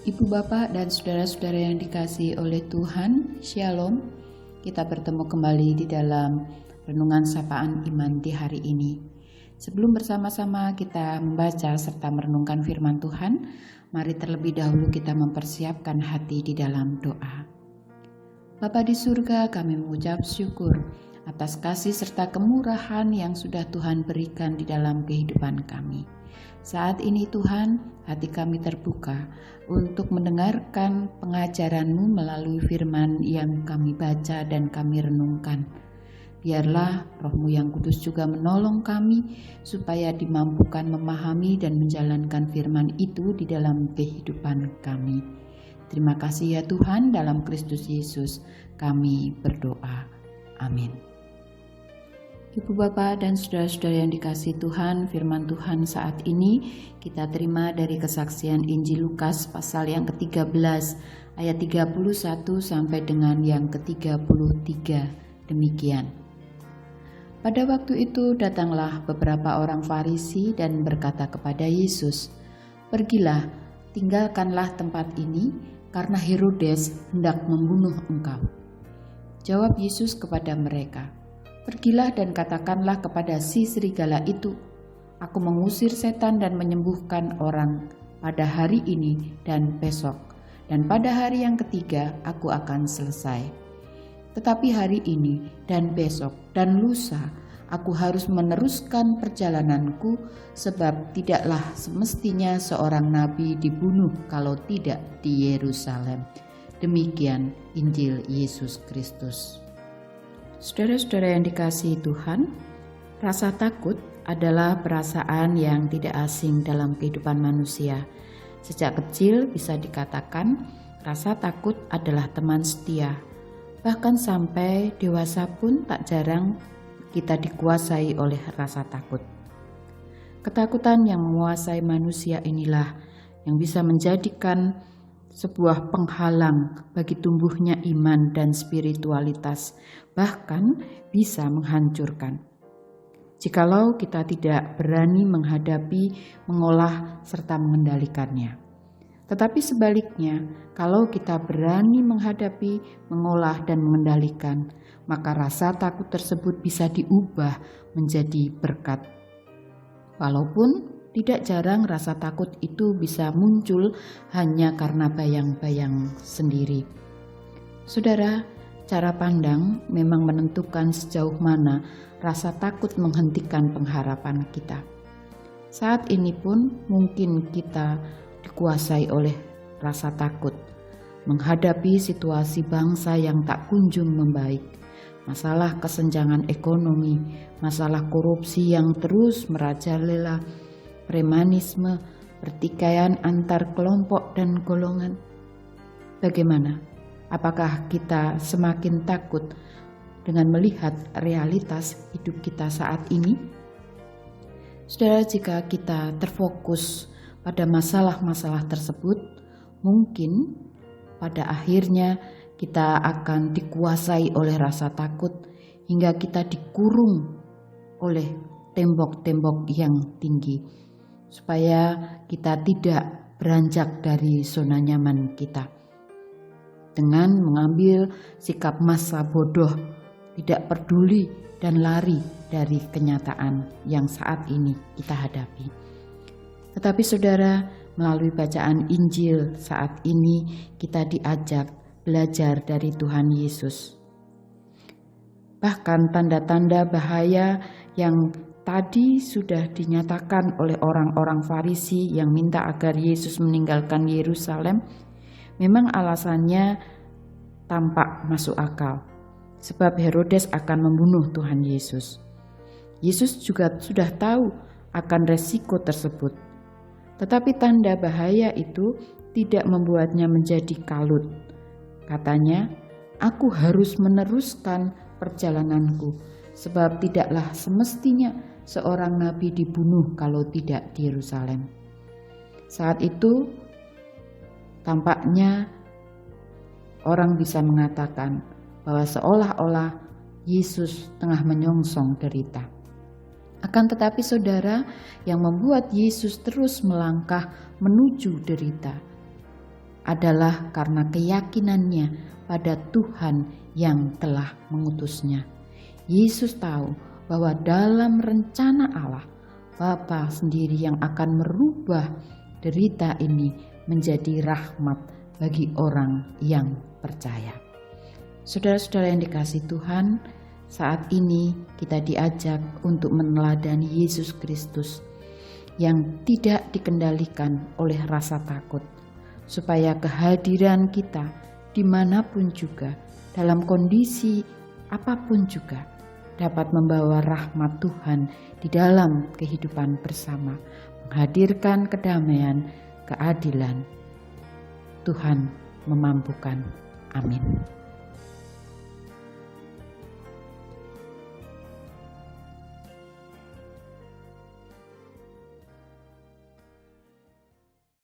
Ibu bapak dan saudara-saudara yang dikasihi oleh Tuhan, Shalom. Kita bertemu kembali di dalam renungan sapaan iman di hari ini. Sebelum bersama-sama kita membaca serta merenungkan firman Tuhan, mari terlebih dahulu kita mempersiapkan hati di dalam doa. Bapa di surga, kami mengucap syukur atas kasih serta kemurahan yang sudah Tuhan berikan di dalam kehidupan kami. Saat ini Tuhan, hati kami terbuka untuk mendengarkan pengajaran-Mu melalui firman yang kami baca dan kami renungkan. Biarlah Roh-Mu yang kudus juga menolong kami supaya dimampukan memahami dan menjalankan firman itu di dalam kehidupan kami. Terima kasih ya Tuhan, dalam Kristus Yesus kami berdoa. Amin. Ibu bapak dan saudara-saudara yang dikasihi Tuhan, firman Tuhan saat ini kita terima dari kesaksian Injil Lukas pasal yang ke-13 ayat 31 sampai dengan yang ke-33. Demikian. Pada waktu itu datanglah beberapa orang Farisi dan berkata kepada Yesus, "Pergilah, tinggalkanlah tempat ini, karena Herodes hendak membunuh engkau." Jawab Yesus kepada mereka, "Pergilah dan katakanlah kepada si serigala itu, aku mengusir setan dan menyembuhkan orang pada hari ini dan besok, dan pada hari yang ketiga aku akan selesai. Tetapi hari ini dan besok dan lusa aku harus meneruskan perjalananku, sebab tidaklah semestinya seorang nabi dibunuh kalau tidak di Yerusalem." Demikian Injil Yesus Kristus. Saudara-saudara yang dikasihi Tuhan, rasa takut adalah perasaan yang tidak asing dalam kehidupan manusia. Sejak kecil bisa dikatakan rasa takut adalah teman setia. Bahkan sampai dewasa pun tak jarang kita dikuasai oleh rasa takut. Ketakutan yang menguasai manusia inilah yang bisa menjadikan sebuah penghalang bagi tumbuhnya iman dan spiritualitas, bahkan bisa menghancurkan. Jikalau kita tidak berani menghadapi, mengolah, serta mengendalikannya. Tetapi sebaliknya, kalau kita berani menghadapi, mengolah, dan mengendalikan, maka rasa takut tersebut bisa diubah menjadi berkat. Walaupun tidak jarang rasa takut itu bisa muncul hanya karena bayang-bayang sendiri. Saudara, cara pandang memang menentukan sejauh mana rasa takut menghentikan pengharapan kita. Saat ini pun mungkin kita dikuasai oleh rasa takut menghadapi situasi bangsa yang tak kunjung membaik, masalah kesenjangan ekonomi, masalah korupsi yang terus merajalela, premanisme, pertikaian antar kelompok dan golongan. Bagaimana? Apakah kita semakin takut dengan melihat realitas hidup kita saat ini? Saudara, jika kita terfokus pada masalah-masalah tersebut, mungkin pada akhirnya kita akan dikuasai oleh rasa takut hingga kita dikurung oleh tembok-tembok yang tinggi, supaya kita tidak beranjak dari zona nyaman kita. Dengan mengambil sikap massa bodoh, tidak peduli dan lari dari kenyataan yang saat ini kita hadapi. Tetapi saudara, melalui bacaan Injil saat ini kita diajak belajar dari Tuhan Yesus. Bahkan tanda-tanda bahaya yang tadi sudah dinyatakan oleh orang-orang Farisi yang minta agar Yesus meninggalkan Yerusalem, memang alasannya tampak masuk akal, sebab Herodes akan membunuh Tuhan Yesus. Yesus juga sudah tahu akan resiko tersebut, tetapi tanda bahaya itu tidak membuatnya menjadi kalut. Katanya, "Aku harus meneruskan perjalananku, sebab tidaklah semestinya seorang nabi dibunuh kalau tidak di Yerusalem." Saat itu tampaknya orang bisa mengatakan bahwa seolah-olah Yesus tengah menyongsong derita. Akan tetapi saudara, yang membuat Yesus terus melangkah menuju derita adalah karena keyakinannya pada Tuhan yang telah mengutusnya. Yesus tahu bahwa dalam rencana Allah, Bapa sendiri yang akan merubah derita ini menjadi rahmat bagi orang yang percaya. Saudara-saudara yang dikasihi Tuhan, saat ini kita diajak untuk meneladani Yesus Kristus yang tidak dikendalikan oleh rasa takut, supaya kehadiran kita dimanapun juga, dalam kondisi apapun juga, dapat membawa rahmat Tuhan di dalam kehidupan bersama, menghadirkan kedamaian, keadilan. Tuhan memampukan. Amin.